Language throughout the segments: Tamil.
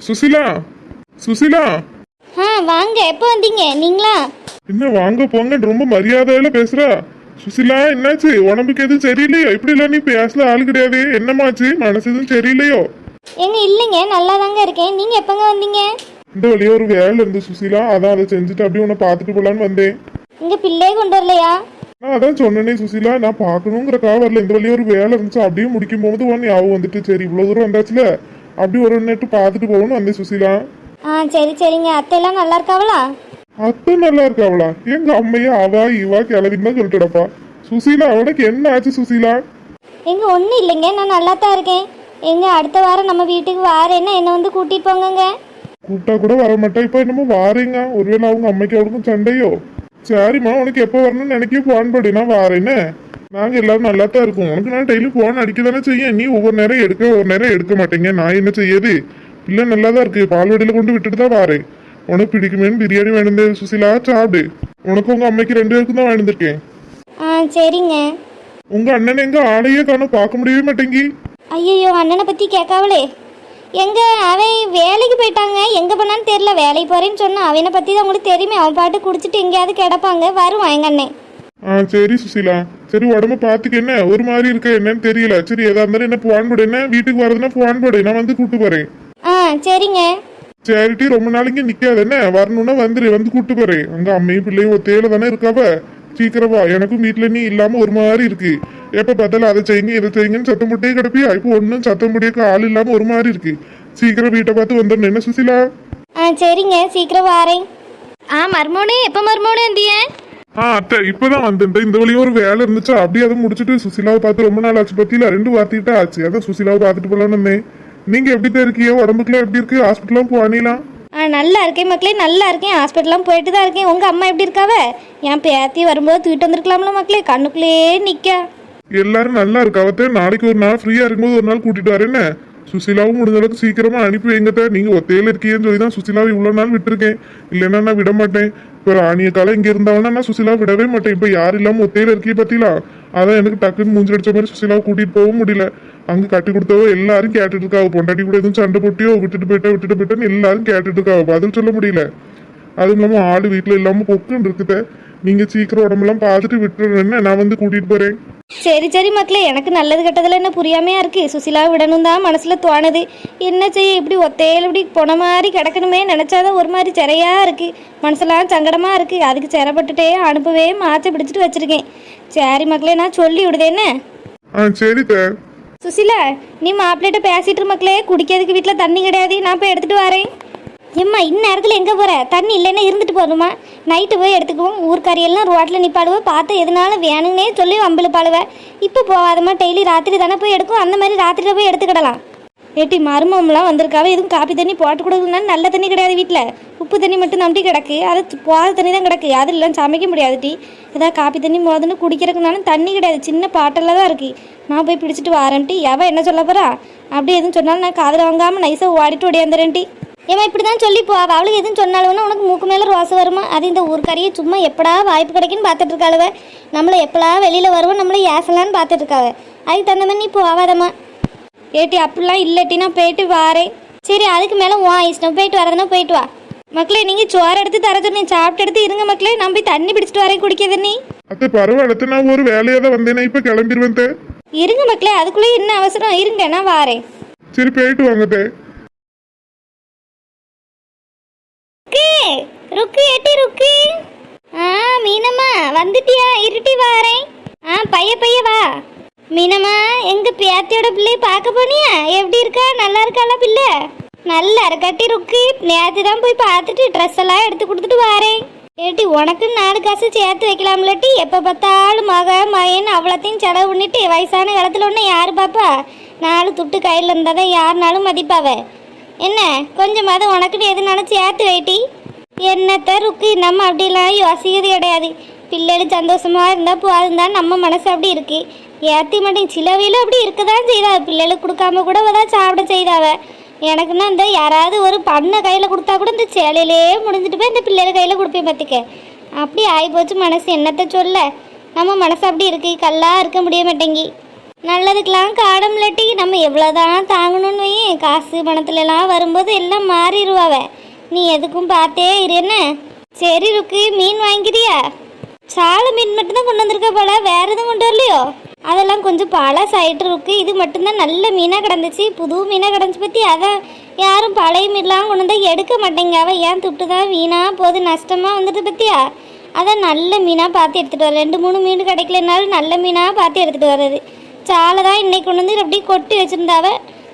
சுசிலா, சுசிலா. வாங்க. எப்போ வந்தீங்க நீங்களா? என்ன வாங்க போங்க ரொம்ப மரியாதையில பேசுறா. சுசிலா என்னாச்சு? உடம்புக்கு எதுவும் சரியில்லையோ? இப்படி இல்ல நீ பேசல ஆள் கிடையாது. என்னமாச்சு? மனசு எதுவும் சரியில்லையோ? எங்க இல்லைங்க, நல்லா தாங்க இருக்கேன். நீங்க எப்பங்க வந்தீங்க? இந்த வழியா ஒரு வேலை இருந்து சுசிலா, அதான் அதை செஞ்சுட்டு அப்படியே உன்னை பார்த்துட்டு போலான்னு வந்தேன். இங்க பிள்ளையே கொண்டு வரலையா? நான் அதான் சொன்னேனே சுசிலா, நான் பார்க்கணுங்கிறக்காக வரல. இந்த வழியா ஒரு வேலை இருந்துச்சு, அப்படியே முடிக்கும் போது ஒன்று ஞாபகம் வந்துட்டு சரி இவ்வளோ தூரம் வந்தாச்சுல அப்படி ஒரு நேட்டு பார்த்துட்டு போகணும்னு வந்தேன் சுசிலா. சரி சரிங்க. அத்தையெல்லாம் நல்லா இருக்காவளா? அத்தை நல்லா இருக்காவளா? எங்க அம்மையா அவா இவா கிளவின்னு தான் சொல்லிட்டுடப்பா. சுசிலா அவனுக்கு என்ன ஆச்சு சுசிலா? எங்க ஒன்றும் இல்லைங்க, நான் நல்லா தான் இருக்கேன். எங்க அடுத்த வாரம் நம்ம வீட்டுக்கு வாரேன்னா என்னை வந்து கூட்டிட்டு போங்கங்க. கூப்பிட்டா கூட வர மாட்டேன். இப்போ என்னமோ வாரேங்க. ஒருவேளை அவங்க அம்மைக்கு அவளுக்கும் சண்டையோ? சரிம்மா, உனக்கு எப்போ வரணும்னு நினைக்க போன் படி, நான் வாரேன்னு. நாங்கள் எல்லாரும் நல்லா தான் இருக்கோம். உனக்கு நான் டெய்லி போன் அடிக்க தானே செய்ய. நீ ஒவ்வொரு நேரம் எடுக்க ஒரு நேரம் எடுக்க மாட்டேங்க. நான் என்ன செய்யது? இல்லை நல்லா தான் இருக்கு. பால்வடியில் கொண்டு விட்டுட்டு தான் வாரேன். உனக்கு பிடிக்குமேனு பிரியாணி வேணுந்து சுசிலா, சாப்பிடு. உனக்கு உங்க அம்மைக்கு 2 பேருக்கும் தான் வேணுந்திருக்கேன். சரிங்க. உங்க அண்ணன் எங்க ஆளையே காணும், பார்க்க முடியவே மாட்டேங்கி. ஐயோ, அண்ணனை பத்தி கேட்காவளே. எங்க அவன் வேலைக்கு போயிட்டாங்க. எங்க பண்ணான்னு தெரியல. வேலைக்கு போறேன்னு சொன்னா அவனை பத்தி தான் உங்களுக்கு தெரியுமே. அவன் பாட்டு குடிச்சிட்டு எங்கேயாவது கிடப்பாங்க. வருவான் எங்க அண்ணன். சரி சுசிலா, சரி உடம்ப பாத்துக்க. என்ன ஒரு மாதிரி இருக்க என்னன்னு தெரியல. சரி எதா இருந்தாலும் என்ன போன் போடு. என்ன வீட்டுக்கு வரதுன்னா போன் போடு, நான் வந்து கூட்டு போறேன். சரிங்க. சரிட்டி, ரொம்ப நாளைக்கு நிக்காது. என்ன வரணும்னா வந்துரு, வந்து கூட்டு போறேன். அங்க அம்மையும் பிள்ளையும் ஒத்தையில தானே இருக்காவ. சீக்கிரமா. எனக்கும் வீட்டுல நீ இல்லாம ஒரு மாதிரி இருக்கு. எப்ப பார்த்தாலும் அதை செய்யுங்க இதை செய்யுங்கன்னு சத்தம் போட்டே கிடப்பியா? இப்போ ஒன்னும் சத்தம் முடியக்க ஆள் இல்லாம ஒரு மாதிரி இருக்கு. சீக்கிரம் வீட்டை பார்த்து வந்துடணும். என்ன சுசிலா? சரிங்க, சீக்கிரம் வாரேன். மர்மோனே, எப்ப மர்மோனே வந்திய? அத்தை இப்பதான் வந்துட்டேன். இந்த வழியும் ஒரு வேலை இருந்துச்சா, அப்படியே அதை முடிச்சுட்டு சுசிலாவை பார்த்து ரொம்ப நாள் ஆச்சு. பத்தியில 2 வார்த்தைக்கிட்ட ஆச்சு. அதான் சுசிலாவை பார்த்துட்டு போலான்னு இருந்தேன். நீங்க எப்படி தான் இருக்கீங்க? உடம்புக்குலாம் எப்படி இருக்கு? ஹாஸ்பிட்டலாம் போனீங்களா? நல்லா இருக்கேன் மக்களே, நல்லா இருக்கேன். ஹாஸ்பிட்டலாம் போயிட்டு தான் இருக்கேன். உங்க அம்மா எப்படி இருக்காவ? என் பேத்தி வரும்போது தூக்கிட்டு வந்திருக்கலாம்ல மக்களே. கண்ணுக்குள்ளேயே நிக்கா. எல்லாரும் நல்லா இருக்காவத்த. நாளைக்கு ஒரு நாள் ஃப்ரீயா இருக்கும்போது ஒரு நாள் கூட்டிட்டு வரேன்னு. சுசிலாவும் முடிஞ்ச அளவுக்கு சீக்கிரமா அனுப்பி வைங்கத்த. நீங்க ஒத்தையில இருக்கீங்கன்னு சொல்லி தான் சுசிலாவை இவ்வளவு நாள் விட்டுருக்கேன். இல்லைன்னா நான் விட மாட்டேன். இப்போ ராணிய காலம் இங்க இருந்தாங்கன்னா நான் சுசிலா விடவே மாட்டேன். இப்போ யாரும் இல்லாம ஒத்தையில இருக்கீ பத்திலா, அதான் எனக்கு டக்குன்னு மூஞ்சி அடிச்ச மாதிரி சுசிலாவை கூட்டிட்டு போகவும் முடியல. அங்க கட்டி கொடுத்தவோ எல்லாரும் கேட்டுட்டு இருக்காவோ. பொண்டாட்டி கூட எதுவும் சண்டை போட்டியோ விட்டுட்டு போயிட்டேன்னு எல்லாரும் கேட்டுட்டு இருக்காவோ. பதில் சொல்ல முடியல. அதுவும் இல்லாம ஆளு வீட்டுல இல்லாம பொக்குன்னு இருக்குத. நீங்க சீக்கிரம் உடம்பெல்லாம் பார்த்துட்டு விட்டுருன்னு நான் வந்து கூட்டிட்டு போறேன். சரி சரி மக்களே, எனக்கு நல்லது கெட்டதில் என்ன புரியாமையா இருக்கு. சுசிலா விடணும் தான் மனசுல தோணுது. என்ன செய்ய, இப்படி ஒத்தையில இப்படி போன மாதிரி கிடக்கணுமே நினைச்சாதான் ஒரு மாதிரி சிறையா இருக்கு. மனசெல்லாம் சங்கடமா இருக்கு. அதுக்கு சிறப்பட்டுட்டே அனுப்பவே மாற்ற பிடிச்சிட்டு வச்சிருக்கேன். சரி மக்களே, நான் சொல்லி விடுதேன்னு. சரி சுசிலா, நீ மாப்பிள்ளைகிட்ட பேசிட்டு மக்களே. குடிக்கிறதுக்கு வீட்டில் தண்ணி கிடையாது. நான் போய் எடுத்துட்டு வரேன். ஏம்மா, இந்நேரத்தில் எங்கே போகிற? தண்ணி இல்லைன்னா இருந்துட்டு போகணுமா? நைட்டு போய் எடுத்துக்குவோம். ஊர்க்காரியெல்லாம் ரோட்டில் நிப்பாடுவோம். பார்த்து எதனால வேணுன்னே சொல்லி வம்பிழுப்பாளுவேன். இப்போ போகாதம்மா, டெய்லி ராத்திரி தானே போய் எடுக்கும். அந்த மாதிரி ராத்திரியில் போய் எடுத்துக்கிடலாம். ஏட்டி, மருமம்லாம் வந்திருக்காவே. எதுவும் காப்பி தண்ணி போட்டு கொடுக்கணும்னாலும் நல்ல தண்ணி கிடையாது வீட்டில். உப்பு தண்ணி மட்டும் நம்பி கிடக்கு. அது போகாத தண்ணி தான் கிடக்கு. அதெல்லாம் சமைக்க முடியாது டி. ஏதாவது காப்பி தண்ணி மோதுன்னு குடிக்கிறதுக்குனாலும் தண்ணி கிடையாது. சின்ன பாட்டெல்லாம் தான் இருக்குது. நான் போய் பிடிச்சிட்டு வரேன் டி. எவன் என்ன சொல்ல போகிறா? அப்படி எதுவும் சொன்னாலும் நான் காதில் வாங்காமல் நைஸாக ஓடிட்டு ஓடியாந்துறேன் டி. ஏமா, இப்படி தான் சொல்லி போ. அவளுக்கு எதுவும் சொன்னாலும்னா உனக்கு மூக்கு மேலே ரோசை வருமா? அது இந்த ஊர்க்காரியை சும்மா எப்படா வாய்ப்பு கிடைக்குன்னு பார்த்துட்டு இருக்காளுவ. நம்மளை எப்படா வெளியில் வருவோம் நம்மளை ஏசலான்னு பார்த்துட்டு இருக்காவ. அதுக்கு தகுந்த மாதிரி நீ போவாதம்மா. ஏட்டி, அப்படிலாம் இல்லட்டி, நான் போயிட்டு வாரேன். சரி, அதுக்கு மேலே வா இஷ்டம். போயிட்டு வரதுன்னா போயிட்டு வா. மக்களே, நீங்கள் சோறு எடுத்து தர சொன்னேன். சாப்பிட்டு எடுத்து இருங்க மக்களே. நான் போய் தண்ணி பிடிச்சிட்டு வரேன் குடிக்க தண்ணி. அத்தை பரவாயில்ல, நான் ஒரு வேலையாக தான் வந்தேன். இப்போ கிளம்பிடுவேன். இருங்க மக்களே, அதுக்குள்ளே என்ன அவசரம்? இருங்க, நான் வாரேன். சரி, போயிட்டு வாங்க. ருக்கு ஏட்டி, ருக்கு. மீனம்மா வந்துட்டியா? இருட்டி வாரேன். பைய வா. மீனம்மா, எங்க பேத்தியோட பிள்ளைய பார்க்க போனியா? எப்படி இருக்கா? நல்லா இருக்காளா பிள்ளை? நல்லா இருக்காட்டி ருக்கு. நேற்று தான் போய் பார்த்துட்டு ட்ரெஸ் எல்லாம் எடுத்து கொடுத்துட்டு வாரேன். ஏட்டி, உனக்கு 4 காசு சேர்த்து வைக்கலாம்லட்டி. எப்போ பார்த்தாலும் மகன் அவ்வளோத்தையும் செலவு பண்ணிட்டு வயசான காலத்தில் ஒன்று யார் பாப்பா? 4 துட்டு கையில் இருந்தால் தான் யாருனாலும் மதிப்பாவ. என்ன கொஞ்சமாவது உனக்குன்னு எதுனாலும் சேர்த்து வைட்டி. என்னத்த ருக்கு, நம்ம அப்படிலாம் யோசிக்கிறது கிடையாது. பிள்ளைகள் சந்தோஷமாக இருந்தால் போதுந்தான் நம்ம மனசு அப்படி இருக்கு. ஏற்றி மாட்டேங்க. சிலவையில் அப்படி இருக்க தான் செய்தாவ. பிள்ளைகளுக்கு கொடுக்காம கூட தான் சாப்பிட செய்தாவ. எனக்குன்னா இந்த யாராவது ஒரு பண்ணை கையில் கொடுத்தா கூட இந்த சேலையிலே முடிஞ்சிட்டு போய் இந்த பிள்ளைகள் கையில் கொடுப்பேன் பார்த்துக்க. அப்படி ஆகிப்போச்சு மனசு. என்னத்தை சொல்ல, நம்ம மனசு அப்படி இருக்கு. கல்லாக இருக்க முடிய மாட்டேங்கி. நல்லதுக்கெல்லாம் காடம்லட்டி நம்ம எவ்வளோதான் தாங்கணும்னு வையேன், காசு பணத்துல எல்லாம் வரும்போது எல்லாம் மாறிடுவாவ. நீ எதுக்கும் பார்த்தே இரு என்ன. சரி ருக்கு, மீன் வாங்கிக்கிறியா? சாலை மீன் மட்டும்தான் கொண்டு வந்திருக்க போல, வேற எதுவும் கொண்டு வரலையோ? அதெல்லாம் கொஞ்சம் பழசாயிட்டு இருக்கு. இது மட்டும்தான் நல்ல மீனாக கிடந்துச்சு, புது மீனாக கிடந்துச்சு பற்றி. அதான் யாரும் பழைய மீன்லாம் கொண்டு வந்தால் எடுக்க மாட்டேங்க. அவள் ஏன் துட்டு தான் வீணாக போது, நஷ்டமாக வந்துட்டு பற்றியா? அதான் நல்ல மீனாக பார்த்து எடுத்துகிட்டு வர. 2-3 மீன் கிடைக்கலனாலும் நல்ல மீனாக பார்த்து எடுத்துகிட்டு வர்றது. சாலை தான் இன்னைக்கு கொண்டு வந்து அப்படியே கொட்டி வச்சுருந்தாவ,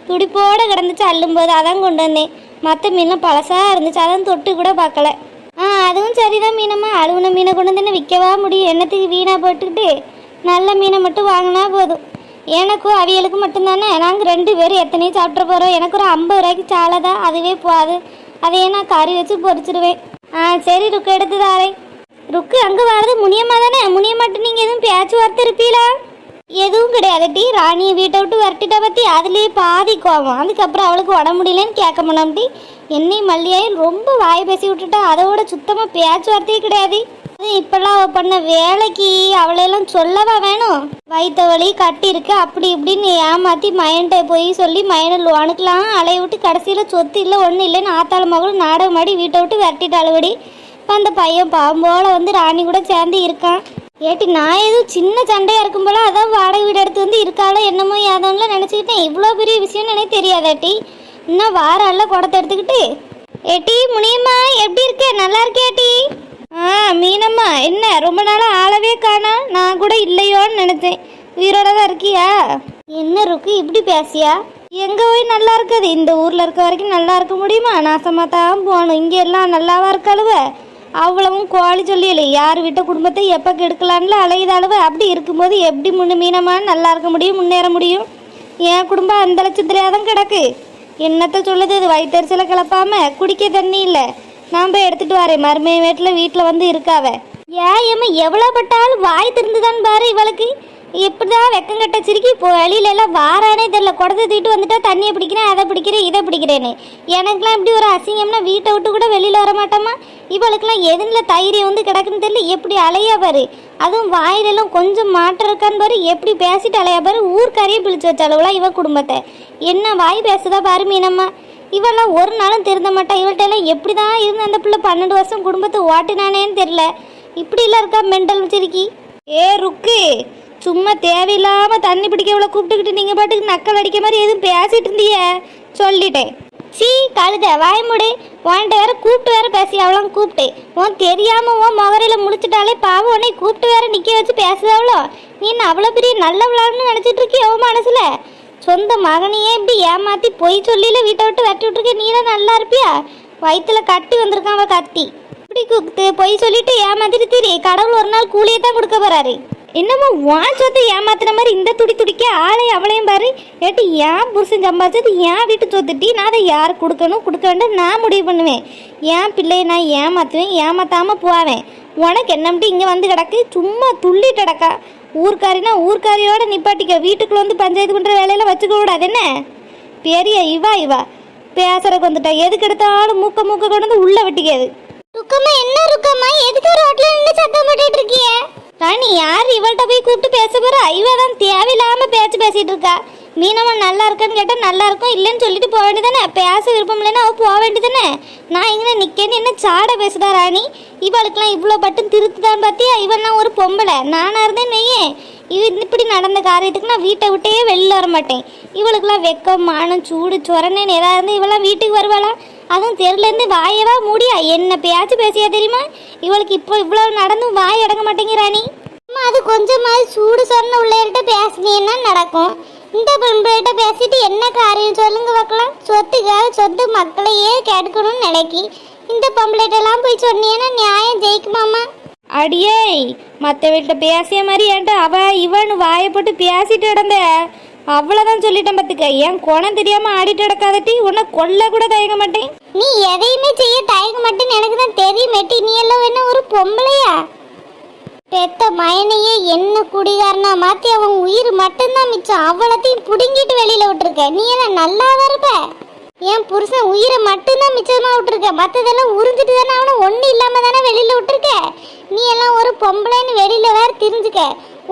துடிப்போடு கிடந்துச்சு அள்ளும்போது, அதான் கொண்டு வந்தேன். மற்ற மீன்லாம் பழசாக இருந்துச்சு, அதான் தொட்டு கூட பார்க்கல. அதுவும் சரிதான் மீனம்மா, அழுவுன மீனை கொண்டு வந்து விற்கவா முடியும்? எண்ணத்துக்கு வீணாக போட்டுக்கிட்டு நல்ல மீனை மட்டும் வாங்கினா போதும். எனக்கும் அவியலுக்கும் மட்டும்தானே, நாங்கள் 2 பேரும் எத்தனையும் சாப்பிட்ற போகிறோம். எனக்கு ஒரு 50 ரூபாய்க்கு சாலை தான், அதுவே போகாது. அதையே நான் கறி வச்சு பொரிச்சிடுவேன். சரி ருக்கு, எடுத்து தாரேன். ருக்கு, அங்கே வர்றது முனியம்மா தானே? முனியம்மாட்டு நீங்கள் எதுவும் பேச்சுவார்த்தை இருப்பீங்களா? எதுவும் கிடையாது டி. ராணியை வீட்டை விட்டு விரட்டிட்டா பற்றி அதுலேயே பாதி கோவம். அதுக்கப்புறம் அவளுக்கு உடம்பு முடியலன்னு கேட்க மாட்டோம் டி. என்னையும் மல்லியாயும் ரொம்ப வாய் பேசி விட்டுட்டா, அதோட சுத்தமாக பேச்சுவார்த்தையே கிடையாது. இப்பெல்லாம் அவள் பண்ண வேலைக்கு அவளையெல்லாம் சொல்லவா வேணும்? வயிற்று வலி கட்டியிருக்கு அப்படி இப்படின்னு ஏமாற்றி மயன்கிட்ட போய் சொல்லி மயனை லோனுக்கெலாம் அலைய விட்டு கடைசியில் சொத்து இல்லை ஒன்றும் இல்லைன்னு ஆத்தாள மகளும் நாடகம் ஆடி வீட்டை விட்டு விரட்டிட்டாளுபடி. இப்போ அந்த பையன் பாம்போல வந்து ராணி கூட சேர்ந்து இருக்கான். ஏட்டி, நான் எதுவும் சின்ன சண்டையாக இருக்கும் போல அதான் வாடகை வீடு எடுத்து வந்து இருக்காளோ என்னமோ ஏதோன்னுலாம் நினச்சிக்கிட்டேன். இவ்வளோ பெரிய விஷயம்னு எனக்கு தெரியாதாட்டி. இன்னும் வாரம் குடத்தை எடுத்துக்கிட்டு. ஏட்டி முனியம்மா, எப்படி இருக்க? நல்லா இருக்கேட்டி? மீனம்மா, என்ன ரொம்ப நாளாக ஆளவே காணா? நான் கூட இல்லையோன்னு நினைச்சேன். உயிரோட தான் இருக்கியா? என்ன ருக்கு இப்படி பேசியா? எங்கே போய் நல்லா இருக்குது? இந்த ஊரில் இருக்க வரைக்கும் நல்லா இருக்க முடியுமா? நாசமாக தான் போகணும். இங்கே எல்லாம் நல்லாவா இருக்காளுவ? அவ்வளவும் கோழி சொல்லியலை யார் வீட்டை குடும்பத்தை எப்போ கெடுக்கலான்ல அலையுதாளுவ. அப்படி இருக்கும்போது எப்படி மீனம்மா நல்லா இருக்க முடியும், முன்னேற முடியும்? என் குடும்பம் அந்த லட்சத்திலேயே தான் கிடக்கு. என்னத்த சொல்லுது? இது வயிற்றுச்சலை கிளப்பாம குடிக்க தண்ணி இல்லை. நான் போய் எடுத்துட்டு வரேன். மருமைய வீட்டில் வந்து இருக்காவ. ஏம்மா எவ்வளோ பட்டாலும் வாய் திறந்துதான் பாரு இவளுக்கு. எப்படிதான் வெக்கம் கட்ட சிரிக்கி இப்போ வெளியில எல்லாம் வாரானே தெரியல. குடத்தை தூக்கிட்டு வந்துட்டா தண்ணியை பிடிக்கிறேன், அதை பிடிக்கிறேன், இதை பிடிக்கிறேன்னு. எனக்குலாம் இப்படி ஒரு அசிங்கம்னா வீட்டை விட்டு கூட வெளியில் வர மாட்டோமா? இவளுக்குலாம் எதுல தைரியம் வந்து கிடக்குன்னு தெரியல. எப்படி அலையா பாரு. அதுவும் வாயிலெல்லாம் கொஞ்சம் மாற்றம் இருக்கான்னு பாரு. எப்படி பேசிட்டு அலையா பாரு. ஊர்க்காரையே பிழிச்சு வச்சாளவுலாம் இவ குடும்பத்தை. என்ன வாய் பேசுதா பாரு மீனம்மா. இவெல்லாம் ஒரு நாளும் திருந்த மாட்டா. இவள்கிட்ட எல்லாம் எப்படி தான் இருந்து அந்த பிள்ளை 12 வருஷம் குடும்பத்தை ஓட்டினானேன்னு தெரியல. இப்படி எல்லாம் இருக்கா மெண்டல் சிரிக்கி. ருக்கு, சும்மா தேவையில்லாம தண்ணி பிடிக்க இவ்வளோ கூப்பிட்டுக்கிட்டு நீங்கள் பாட்டுக்கு நக்கல் அடிக்க மாதிரி எதுவும் பேசிட்டு இருந்தீய சொல்லிட்டேன். சீ கழுத வாய் மூடு. உன்கிட்ட வேற கூப்பிட்டு வேற பேசி அவ்வளோ கூப்பிட்டேன். உன் தெரியாம உன் முகரையில் முடிச்சுட்டாலே பாவம் உன்னை கூப்பிட்டு வேற நிற்க வச்சு பேசுதாவளோ. நீ என்ன அவ்வளோ பெரிய நல்ல விளாட்னு நினச்சிட்டு இருக்கிய உன் மனசுல? சொந்த மகனையே இப்படி ஏமாத்தி பொய் சொல்லியில வீட்டை விட்டு வெட்டி விட்டுருக்க. நீ தான் நல்லா இருப்பியா? வயிற்றுல கட்டி வந்திருக்கான் அவ கத்தி. இப்படி பொய் சொல்லிட்டு ஏமாத்திட்டு திரி. கடவுள் ஒரு நாள் கூலியை தான் கொடுக்க போறாரு. என்னமோ வான் சொத்தை ஏமாத்தின மாதிரி இந்த துடிக்க ஆளையும் அவளையும் பாரு. ஏட்டி, ஏன் புருஷன் சம்பாதிச்சது ஏன் வீட்டு சொத்துட்டி? நான் அதை யார் கொடுக்கணும் கொடுக்க வேண்டாம் நான் முடிவு பண்ணுவேன். ஏன் பிள்ளையை நான் ஏமாத்துவேன், ஏமாத்தாம போவேன். உனக்கு என்னம்ட்டு இங்கே வந்து கிடக்கு சும்மா துள்ளிட்டு கிடக்கா. ஊர்க்காரினா ஊர்க்காரியோட நிப்பாட்டிக்க. வீட்டுக்குள்ள வந்து பஞ்சாயத்து பண்ணுற வேலையில வச்சுக்க கூடாது. என்ன பெரிய இவா பேசுறதுக்கு வந்துட்டா. எதுக்கு எடுத்தாலும் மூக்க கொண்டு வந்து உள்ள வெட்டிக்காது. ருக்கம்மா, என்ன ருக்கம்மா, எதுக்கு ரோட்ல நின்று சத்தம் போட்டுட்டு இருக்கிய? ராணி, யார் இவள்கிட்ட போய் கூப்பிட்டு பேச போறா? இவ தான் தேவையில்லாம பேசிட்டு இருக்கா. மீனம்மா நல்லா இருக்கான்னு கேட்டால் நல்லா இருக்கும், இல்லைன்னு சொல்லிட்டு போக வேண்டியதானே. பேச விருப்பம் இல்லைன்னா அவள் போக வேண்டியதானே. நான் இங்கே நிற்கேன்னு என்ன சாட பேசுதா ராணி? இவளுக்கெல்லாம் இவ்வளோ பட்டும் திருத்துதான் பார்த்தியா? இவெல்லாம் ஒரு பொம்பளை. நானாக இருந்தேன் நெய்யேன். இப்படி நடந்த காரியத்துக்கு நான் வீட்டை விட்டே வெளியில் வர மாட்டேன். இவளுக்கெல்லாம் வெக்கம் மானம் சூடு சொரணேன்னு ஏதாவது இருந்து இவெல்லாம் வீட்டுக்கு வருவாளா? அதுவும் தெருலேருந்து வாயவா மூடியா? என்ன பேசியா தெரியுமா? இவளுக்கு இப்போ இவ்வளோ நடந்தும் வாய் அடங்க மாட்டேங்க ராணி. அது கொஞ்சமாவது சூடு சொன்ன உள்ளேட்ட பேசினீன்னா நடக்கும். இந்த பொம்பளைகிட்ட பேசிட்டு என்ன காரியம் சொல்லுங்க பார்க்கலாம். சொத்துக்காக சொத்து மக்களையே கேட்கணும்னு நினைக்கி இந்த பொம்பளைகிட்டலாம் போய் சொன்னீங்கன்னா நியாயம் ஜெயிக்குமாம்மா? அடியே, மற்ற வீட்டில் பேசிய மாதிரி ஏன்ட்ட அவ இவன்னு வாயை போட்டு பேசிட்டு கிடந்த அவ்வளோதான் சொல்லிட்டேன் பார்த்துக்க. ஏன் குணம் தெரியாமல் ஆடிட்டு கிடக்காதட்டி உன்னை கொல்ல கூட தயங்க மாட்டேன். நீ எதையுமே செய்ய தயங்க மாட்டேன்னு எனக்கு தான் தெரியுமேட்டி. நீ எல்லாம் என்ன ஒரு பொம்பளையா? பெத்த மயனையே என்ன குடிகாரனா மாற்றி அவன் உயிர் மட்டும்தான் மிச்சம். அவ்வளோத்தையும் பிடுங்கிட்டு வெளியில் விட்டுருக்க. நீ எல்லாம் நல்லா இருப்ப. என் புருஷன் உயிரை மட்டும்தான் மிச்சமாக விட்டுருக்க. மற்றதெல்லாம் உறிஞ்சிட்டு தானே அவனை ஒன்றும் இல்லாமல் தானே வெளியில் விட்டுருக்க. நீ எல்லாம் ஒரு பொம்பளைன்னு வெளியில் வேறு தெரிஞ்சுக்க.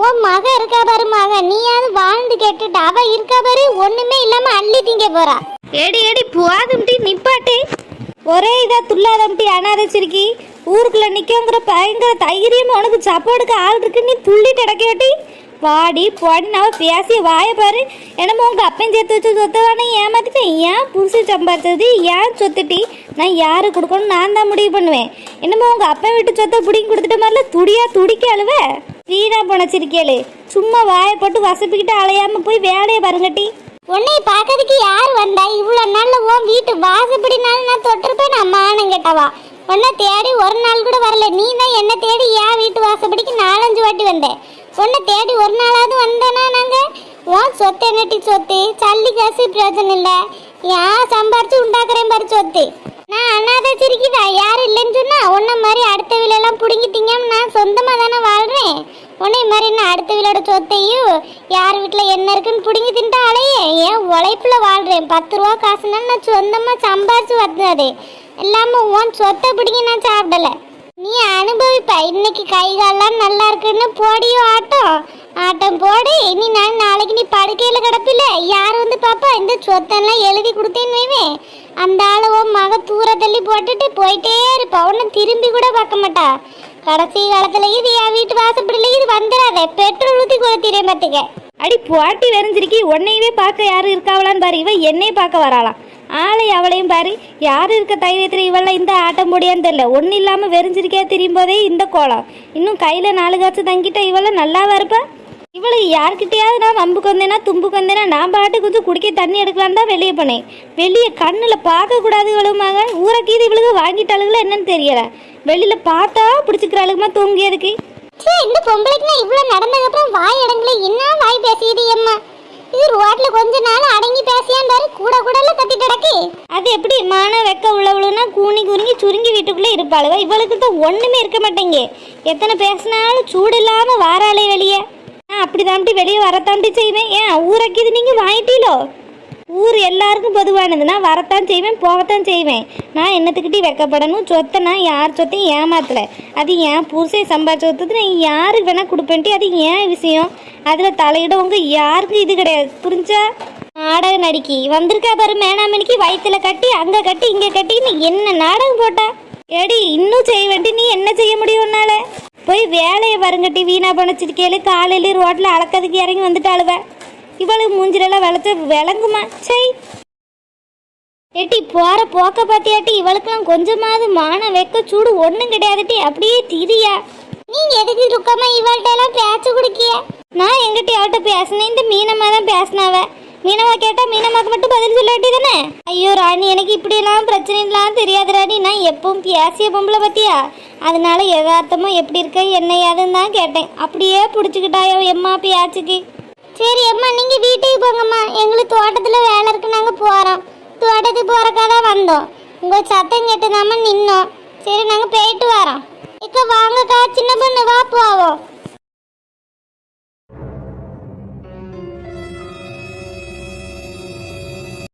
உன் மக இருக்கா பாரு மக, நீயாவது வாழ்ந்து கேட்டுட்டு அவ இருக்கா பாரு ஒண்ணுமே இல்லாம அள்ளி திங்க போறா. ஏடி போதும்டி நிப்பாட்டு. ஒரே இதா துள்ளாதம்டி அனாதச்சிருக்கி. ஊருக்குள்ள நிக்கங்கிற பயங்கர தைரியம் உனக்கு சப்போர்ட்டுக்கு ஆள் இருக்கு, நீ துள்ளி கிடக்கட்டி. வாடி போடி நான் பேசிய வாய பாரு. என்னமோ உங்க அப்பன் சேர்த்து வச்சு சொத்தவானே ஏமாத்திட்டேன். ஏன் புருஷன் சம்பாதிச்சது ஏன் சொத்துட்டி? நான் யாரு கொடுக்கணும் நான் தான் முடிவு பண்ணுவேன். என்னமோ உங்க அப்பன் வீட்டு சொத்தை பிடிங்கி கொடுத்துட்ட மாதிரில துடியா துடிக்க அழுவ. வீணா போனச்சிருக்கேளு. சும்மா வாயை போட்டு வசப்பிக்கிட்டு அலையாம போய் வேலையை பாருங்கட்டி. உன்னை பார்க்கறதுக்கு யார் வந்தா? இவ்வளவு நாள்ல உன் வீட்டு வாசப்படினாலும் நான் தொட்டிருப்பேன். நான் மானம் கேட்டவா உன்னை தேடி ஒரு நாள் கூட வரல. நீ தான் என்ன தேடி என் வீட்டு வாசப்படிக்கு 4-5 வாட்டி வந்தேன். உன்னை தேடி ஒரு நாளாவது வந்தேனா? நாங்க உன் சொத்து என்னட்டி சொத்து? சல்லி காசு பிரயோஜனம் இல்லை. ஏன் சம்பாரிச்சு உண்டாக்குறேன் பாரு சொத்து. நான் அண்ணாத சிரிக்குதா? யாரும் இல்லைன்னு சொன்னா உன்ன மாதிரி அடுத்த வீலெல்லாம் பிடுங்கிட்டீங்க. நான் சொந்தமாக தானே வாழ்றேன். உன்னை மாதிரி நான் அடுத்த வீலோட சொத்தையும் யார் வீட்டில் என்ன இருக்குன்னு பிடுங்கி தின்ட்டாலேயே ஏன் உழைப்புல வாழ்றேன். 10 ரூபா காசுனாலும் நான் சொந்தமாக சம்பாரிச்சு வந்தது இல்லாமல் உன் சொத்தை பிடிங்கி நான் சாப்பிடல. நீ அனுபவிப்ப. இன்னைக்கு கை காலெல்லாம் நல்லா இருக்குன்னு போடியோ ஆட்டம் போடு. இனி நாளைக்கு நீ படுக்கையில் கிடப்பில்ல யார் வந்து பாப்பா? இந்த சொத்தெல்லாம் எழுதி கொடுத்தேன்னு வைவேன். அந்த ஆளை உன் மக தூர தள்ளி போட்டுட்டு போயிட்டே இருப்பா. உன்னை திரும்பி கூட பார்க்க மாட்டா. கடைசி காலத்துல இது என் வீட்டு வாசப்படியில இது வந்துடாத. பெட்ரோல் ஊற்றி கொளுத்திடுறேன் பார்த்துக்க. அடி போட்டி வெறிஞ்சிருக்கி. உன்னையவே பார்க்க யாரும் இருக்காவலான்னு பாரு. இவ என்னையும் பார்க்க வராளாம். ஆளை அவளையும் பாரு. யாரு இருக்க தைரியத்தில் இவெல்லாம் இந்த ஆட்டம் போடியான்னு தெரியல. ஒன்றும் இல்லாமல் வெறிஞ்சிருக்கே தெரியும் போதே இந்த கோலம். இன்னும் கையில் 4 காசு தங்கிட்ட இவளை நல்லாவா இருப்பா? இவளுக்கு யார்கிட்டையாவது நான் வம்புக்கு வந்தேன்னா தும்புக்கு வந்தேன்னா நான் பாட்டு கொஞ்சம் குடிக்க தண்ணி எடுக்கலான்னு தான் வெளியே போனேன். வெளியே கண்ணில் பார்க்கக்கூடாது இவளுமாக. ஊரக்கீது இவளுக்கு வாங்கிட்டாளுங்களா என்னன்னு தெரியல. வெளியில் பார்த்தா பிடிச்சிக்கிறாளுக்குமா தூங்கியதுக்கு. இந்த பொம்பளைக்குனா இவ்வளோ நடந்ததுக்கப்புறம் வாய் அடங்கல. என்ன வாய் பேசியது அம்மா? இது ரோட்ல கொஞ்ச நாள் அடங்கி பேசியான் பாரு. கூட கத்திட்டு கிடக்கு. அது எப்படி மான வெக்க உள்ளவளுன்னா கூனி குறுங்கி சுருங்கி வீட்டுக்குள்ளே இருப்பாளுவ. இவளுக்கு தான் ஒன்றுமே இருக்க மாட்டேங்க. எத்தனை பேசினாலும் சூடு இல்லாமல் வாராளே வெளியே. நான் அப்படி தாண்டி வெளியே வரத்தாண்டி செய்வேன். ஏன் ஊரக்கீது நீங்கள் வாங்கிட்டீங்களோ? ஊர் எல்லாருக்கும் பொதுவானது. நான் வரத்தான் செய்வேன் போகத்தான் செய்வேன். நான் என்னத்துக்கிட்டே வெக்கப்படணும்? சொத்தை நான் யார் சொத்தையும் ஏமாத்தலை. அது ஏன் புருஷன் சம்பாதிச்ச சொத்துக்கு நான் யாருக்கு வேணால் கொடுப்பேன்ட்டு. அது ஏன் விஷயம். அதில் தலையிடவங்க யாருக்கும் இது கிடையாது. புரிஞ்சா? நாடகம் நடிக்கி வந்திருக்கா பாரு. மேனாமணிக்கு வயிற்றுல கட்டி அங்கே கட்டி இங்கே கட்டின்னு என்ன நாடகம் போட்டா? ஏடி இன்னும் செய்ய வேண்டி நீ என்ன செய்ய முடியும் உன்னால? போய் வேலையை பாருங்கட்டி. வீணா பணச்சிருக்கேளு. காலையில ரோட்டில் அளக்கிறதுக்கு இறங்கி வந்துட்டாளுவ. இவளுக்கு மூஞ்சிலெல்லாம் விளங்குமா? சரி ஏட்டி போகிற போக்க பார்த்தியாட்டி? இவளுக்கெல்லாம் கொஞ்சமாவது மான வெக்க சூடு ஒன்றும் கிடையாதுட்டி. அப்படியே திரியா. நீங்க எதுக்கு துக்கமா இவள்கிட்ட எல்லாம் பேச்சு குடிக்கிய? நான் எங்கிட்ட அவட்ட பேசினேன். இந்த மீனம்மா தான் பேசினாவ. மீனம்மா கேட்டா மீனம்மாக்கு மட்டும் பதில் சொல்லாட்டி தானே? ஐயோ ராணி, எனக்கு இப்படியெல்லாம் பிரச்சனைலாம் தெரியாது ராணி. நான் எப்பவும் பேசிய பொம்பளை பத்தியா, அதனால யதார்த்தமா எப்படி இருக்க என்ன ஏதுன்னு தான் கேட்டேன். அப்படியே பிடிச்சிக்கிட்டாயோ எம்மா பேச்சுக்கு. சரி அம்மா நீங்க வீட்டுக்கு போங்கம்மா. எங்களுக்கு தோட்டத்துல வேலை இருக்கு, நாங்க போறோம். தோட்டத்துக்கு போறக்காக தான் வந்தோம். உங்க சத்தம் கேட்டுதாம்மா நின்னோம். சரி நாங்க போயிட்டு வரோம். இக்க வாங்கக்கா, சின்ன பொண்ணு வா போவோம்.